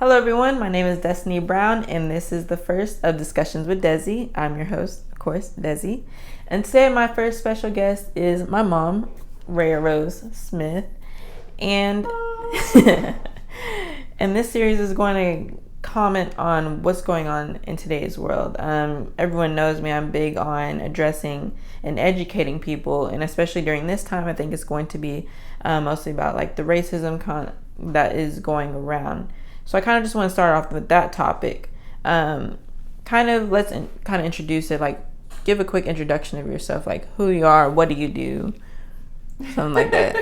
Hello everyone, my name is Destiny Brown and this is the first of Discussions with Dezzi. I'm your host, of course, Dezzi. And today my first special guest is my mom, Rhea Smith. And and this series is going to comment on what's going on in today's world. Everyone knows me, I'm big on addressing and educating people, and especially during this time, I think it's going to be mostly about like the racism that is going around. So I kind of just want to start off with that topic. Let's introduce it, like give a quick introduction of yourself, like who you are, what do you do, something like that.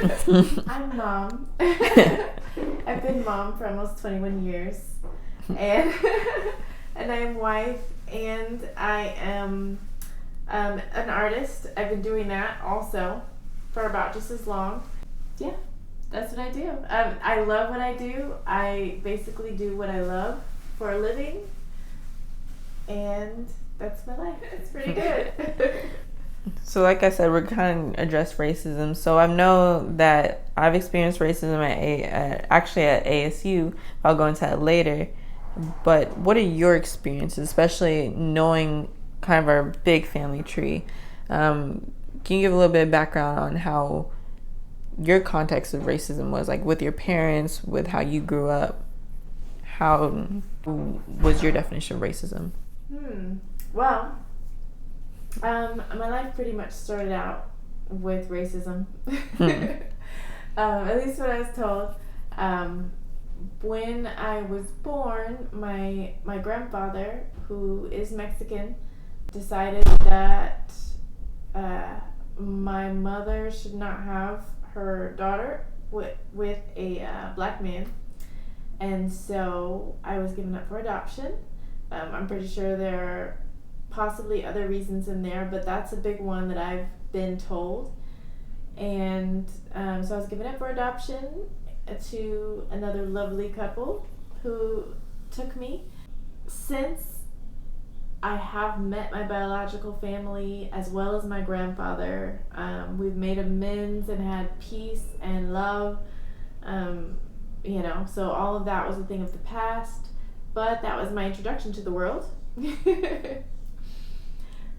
I'm mom. I've been mom for almost 21 years, and and I'm wife, and I am an artist. I've been doing that also for about just as long. Yeah. That's what I do. I love what I do. I basically do what I love for a living, and that's my life. It's pretty good. So like I said, we're kind of address racism. So I know that I've experienced racism at ASU. I'll go into that later. But what are your experiences, especially knowing kind of our big family tree? Can you give a little bit of background on how your context of racism was, like with your parents, with how you grew up? How was your definition of racism? Well, my life pretty much started out with racism. At least what I was told. When I was born, my grandfather, who is Mexican, decided that my mother should not have her daughter with a black man, and so I was given up for adoption. I'm pretty sure there are possibly other reasons in there, but that's a big one that I've been told. And so I was given up for adoption to another lovely couple who took me. Since I have met my biological family as well as my grandfather, we've made amends and had peace and love, so all of that was a thing of the past, but that was my introduction to the world.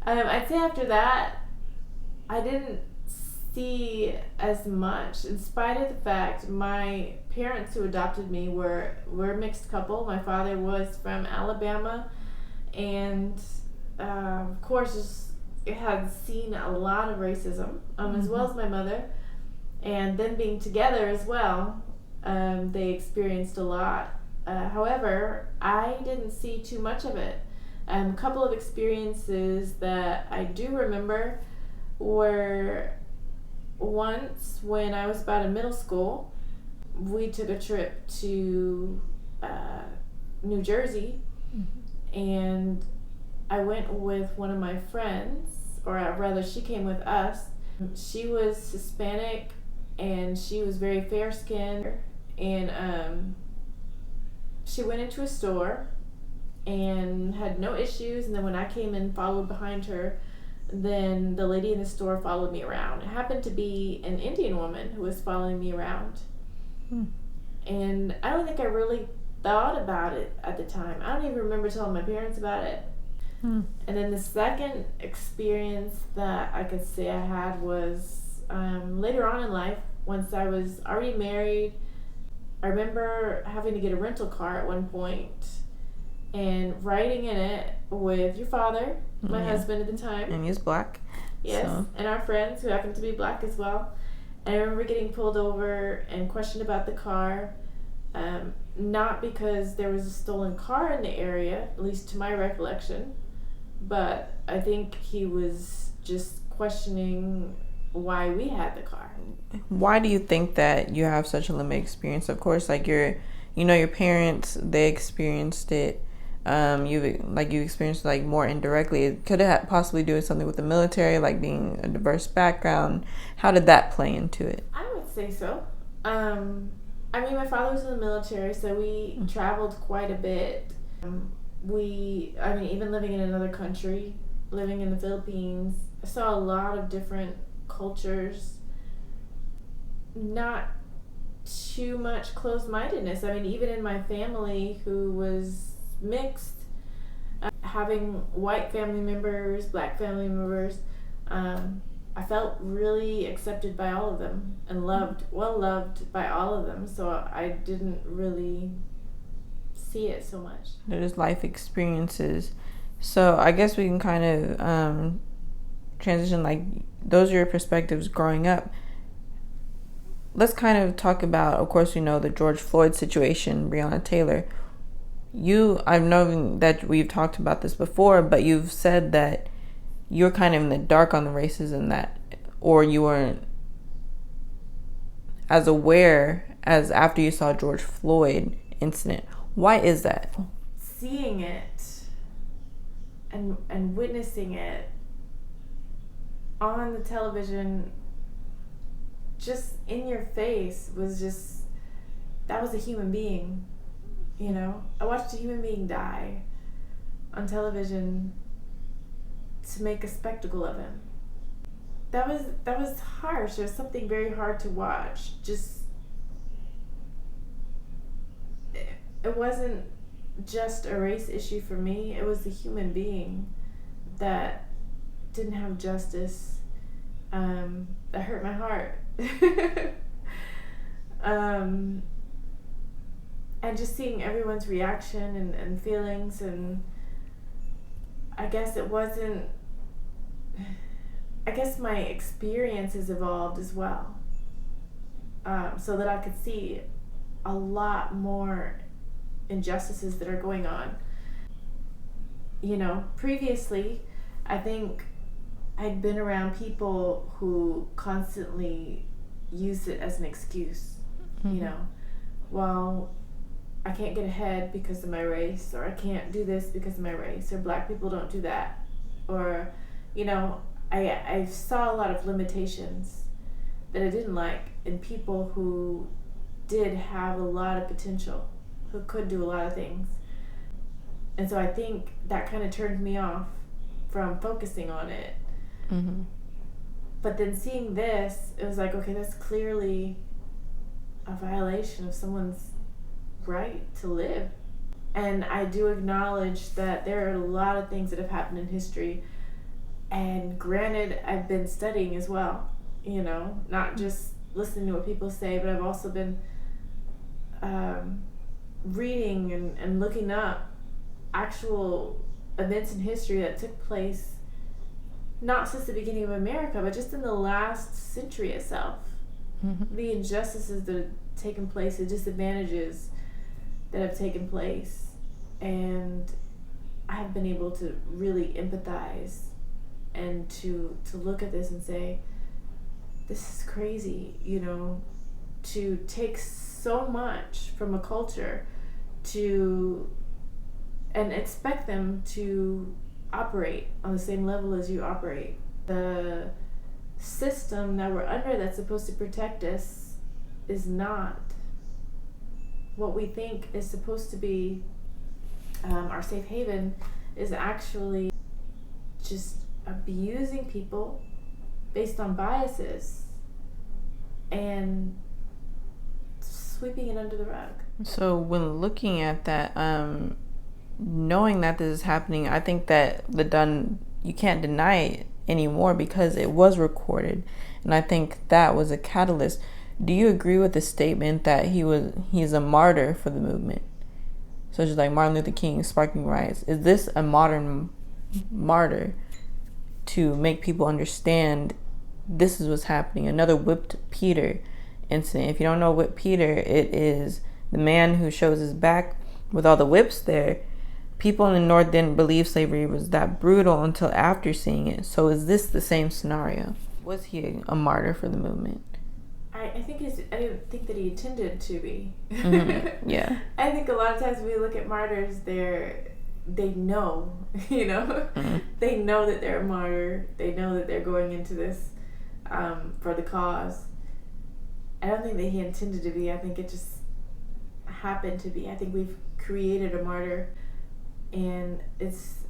I'd say after that, I didn't see as much, in spite of the fact my parents who adopted me were a mixed couple. My father was from Alabama, and of course it had seen a lot of racism, as well as my mother, and them being together as well, they experienced a lot. However, I didn't see too much of it. A couple of experiences that I do remember were once when I was about in middle school, we took a trip to New Jersey. And I went with one of my friends, or rather she came with us. She was Hispanic and she was very fair skinned, and she went into a store and had no issues, and then when I came in, followed behind her, then the lady in the store followed me around. It happened to be an Indian woman who was following me around. And I don't think I really thought about it at the time. I don't even remember telling my parents about it. And then the second experience that I could say I had was later on in life, once I was already married. I remember having to get a rental car at one point and riding in it with your father, my husband at the time. And he's black. Yes, so. And our friends who happened to be black as well. And I remember getting pulled over and questioned about the car. Not because there was a stolen car in the area, at least to my recollection, but I think he was just questioning why we had the car. Why do you think that you have such a limited experience? Of course, like your parents, they experienced it. You experienced it like more indirectly. Could it possibly do something with the military, like being a diverse background? How did that play into it? I would say so. My father was in the military, so we traveled quite a bit. Even living in another country, living in the Philippines, I saw a lot of different cultures. Not too much closed-mindedness. I mean, even in my family who was mixed, having white family members, black family members, I felt really accepted by all of them and loved by all of them. So I didn't really see it so much. There's life experiences. So I guess we can kind of transition, like, those are your perspectives growing up. Let's kind of talk about, of course, we know the George Floyd situation, Breonna Taylor. I've known that we've talked about this before, but you've said that you're kind of in the dark on the racism, that, or you weren't as aware as after you saw George Floyd incident. Why is that? Seeing it and witnessing it on the television, just in your face, that was a human being, you know? I watched a human being die on television to make a spectacle of him. That was harsh. It was something very hard to watch. It wasn't just a race issue for me. It was a human being that didn't have justice. That hurt my heart. And just seeing everyone's reaction and feelings, and I guess my experience has evolved as well, so that I could see a lot more injustices that are going on. You know, previously, I think I'd been around people who constantly use it as an excuse. Mm-hmm. You know, well, I can't get ahead because of my race, or I can't do this because of my race, or black people don't do that, or, you know, I saw a lot of limitations that I didn't like in people who did have a lot of potential, who could do a lot of things. And so I think that kind of turned me off from focusing on it. Mm-hmm. But then seeing this, it was like, okay, that's clearly a violation of someone's right to live. And I do acknowledge that there are a lot of things that have happened in history. And granted, I've been studying as well, you know, not just listening to what people say, but I've also been reading and looking up actual events in history that took place not since the beginning of America, but just in the last century itself. Mm-hmm. The injustices that have taken place, the disadvantages that have taken place. And I have been able to really empathize and to look at this and say, this is crazy, you know, to take so much from a culture and expect them to operate on the same level as you operate. The system that we're under that's supposed to protect us is not what we think is supposed to be our safe haven, is actually just abusing people based on biases and sweeping it under the rug. So when looking at that, knowing that this is happening, I think that you can't deny it anymore because it was recorded, and I think that was a catalyst. Do you agree with the statement that he's a martyr for the movement, such as like Martin Luther King sparking riots? Is this a modern martyr to make people understand this is what's happening? Another whipped Peter incident. If you don't know whipped Peter, it is the man who shows his back with all the whips there. People in the North didn't believe slavery was that brutal until after seeing it. So is this the same scenario? Was he a martyr for the movement? I didn't think that he intended to be. Mm-hmm. Yeah. I think a lot of times when we look at martyrs, they know, you know, mm-hmm. They know that they're a martyr. They know that they're going into this for the cause. I don't think that he intended to be. I think it just happened to be. I think we've created a martyr, and it's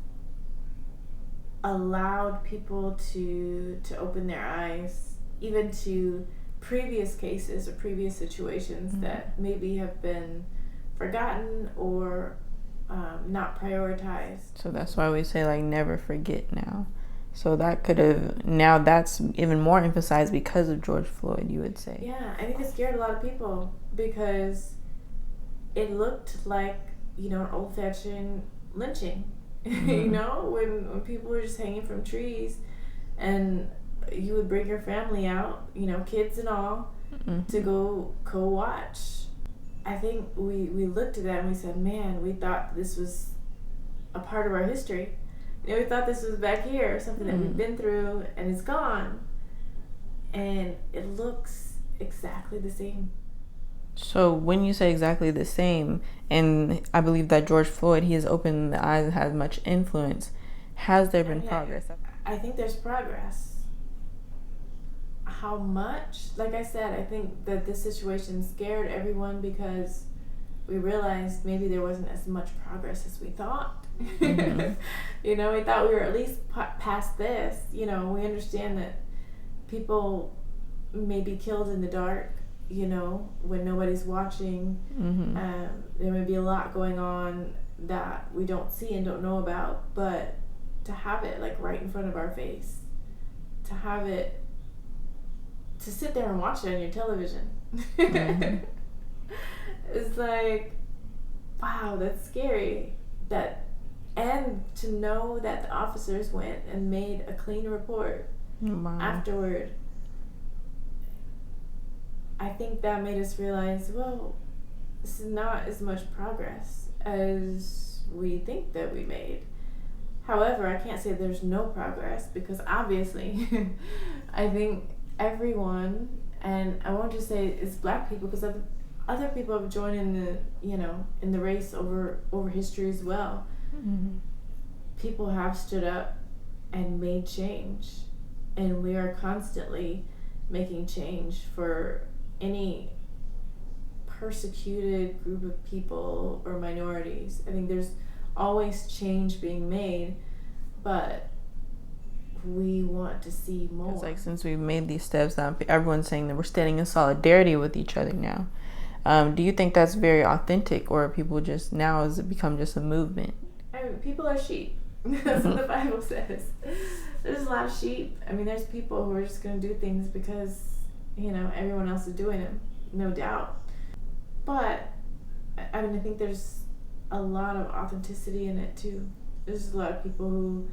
allowed people to open their eyes, even to previous cases or previous situations that maybe have been forgotten or not prioritized. So that's why we say, like, never forget now. So that could have, now that's even more emphasized because of George Floyd, you would say. Yeah, I think it scared a lot of people because it looked like, you know, an old-fashioned lynching. You know, when people were just hanging from trees, and you would bring your family out, you know, kids and all, to go watch. I think we looked at that and we said, man, we thought this was a part of our history. You know, we thought this was back here, something that we've been through, and it's gone. And it looks exactly the same. So when you say exactly the same, and I believe that George Floyd, he has opened the eyes and has much influence, has there been progress? I think there's progress. How much? Like I said, I think that this situation scared everyone because we realized maybe there wasn't as much progress as we thought. You know, we thought we were at least past this. You know, we understand that people may be killed in the dark, you know, when nobody's watching. There may be a lot going on that we don't see and don't know about, but to have it like right in front of our face, to have it, to sit there and watch it on your television, it's like, wow, that's scary. And to know that the officers went and made a clean report afterward, I think that made us realize, well, this is not as much progress as we think that we made. However, I can't say there's no progress because obviously I think everyone, and I won't just say it's black people because other people have joined in the, you know, in the race over history as well. People have stood up and made change, and we are constantly making change for any persecuted group of people or minorities. I think there's always change being made, but we want to see more. It's like, since we've made these steps, everyone's saying that we're standing in solidarity with each other now. Do you think that's very authentic, or people just, now has it become just a movement? I mean, people are sheep. That's what the Bible says. There's a lot of sheep. I mean, there's people who are just going to do things because, you know, everyone else is doing them, no doubt. But, I mean, I think there's a lot of authenticity in it, too. There's a lot of people who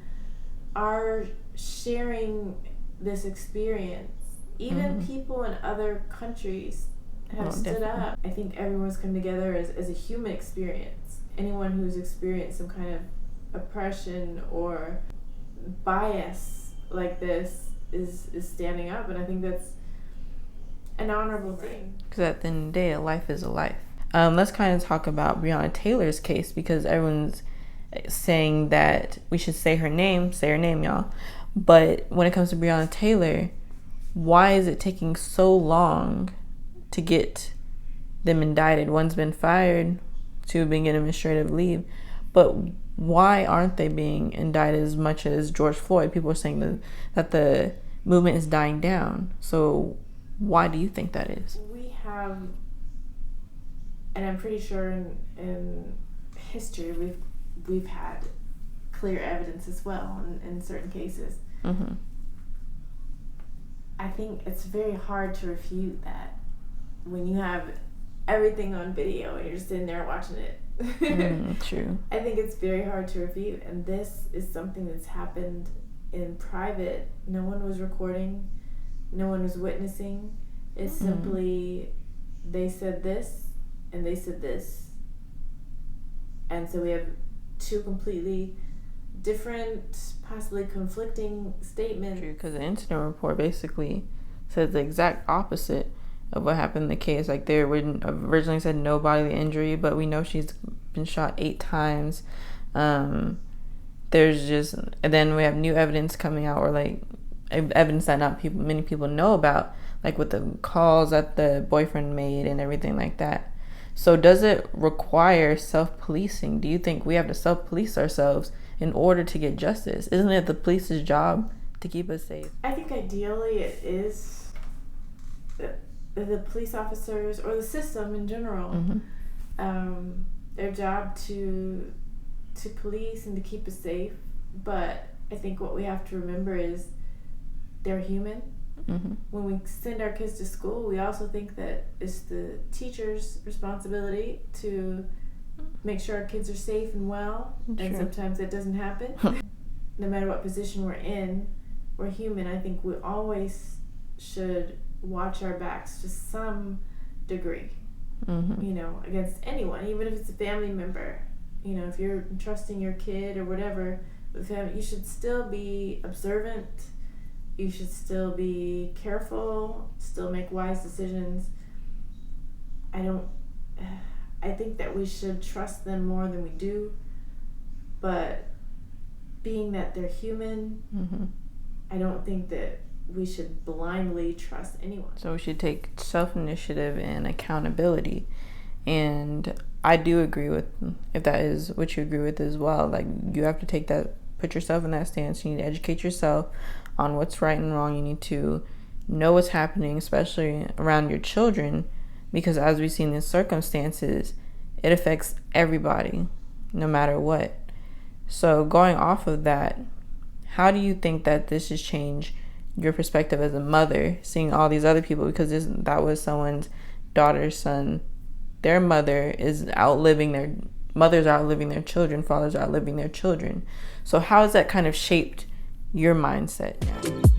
are sharing this experience. Even people in other countries have stood up. I think everyone's come together as a human experience. Anyone who's experienced some kind of oppression or bias like this is standing up, and I think that's an honorable thing. Because at the end of the day, a life is a life. Let's kind of talk about Breonna Taylor's case, because everyone's saying that we should say her name, y'all. But when it comes to Breonna Taylor, why is it taking so long to get them indicted? One's been fired, two have been getting administrative leave, but why aren't they being indicted as much as George Floyd? People are saying that the movement is dying down. So why do you think that is? We have, and I'm pretty sure in history we've had clear evidence as well in certain cases. I think it's very hard to refute that when you have everything on video and you're just sitting there watching it. True. I think it's very hard to refute, and this is something that's happened in private. No one was recording, no one was witnessing. It's simply, they said this and they said this, and so we have two completely different, possibly conflicting statements. True, because the incident report basically says the exact opposite of what happened in the case. Like, they originally said no bodily injury, but we know she's been shot 8 times. There's just, and then we have new evidence coming out, or like evidence that many people know about, like with the calls that the boyfriend made and everything like that. So does it require self-policing? Do you think we have to self-police ourselves in order to get justice? Isn't it the police's job to keep us safe? I think ideally it is the police officers or the system in general, their job to police and to keep us safe. But I think what we have to remember is they're human. When we send our kids to school, we also think that it's the teacher's responsibility to make sure our kids are safe and well. Sure. And sometimes that doesn't happen. No matter what position we're in, we're human. I think we always should watch our backs to some degree, against anyone, even if it's a family member. If you're trusting your kid or whatever with family, you should still be observant. You should still be careful, still make wise decisions. I think that we should trust them more than we do, but being that they're human, I don't think that we should blindly trust anyone. So we should take self-initiative and accountability. And I do agree with, if that is what you agree with as well, like you have to take that, put yourself in that stance. You need to educate yourself on what's right and wrong. You need to know what's happening, especially around your children, because as we see in these circumstances, it affects everybody, no matter what. So going off of that, how do you think that this has changed your perspective as a mother, seeing all these other people? Because that was someone's daughter's son. Their mother is outliving their mothers are outliving their children, fathers are outliving their children. So how has that kind of shaped your mindset now?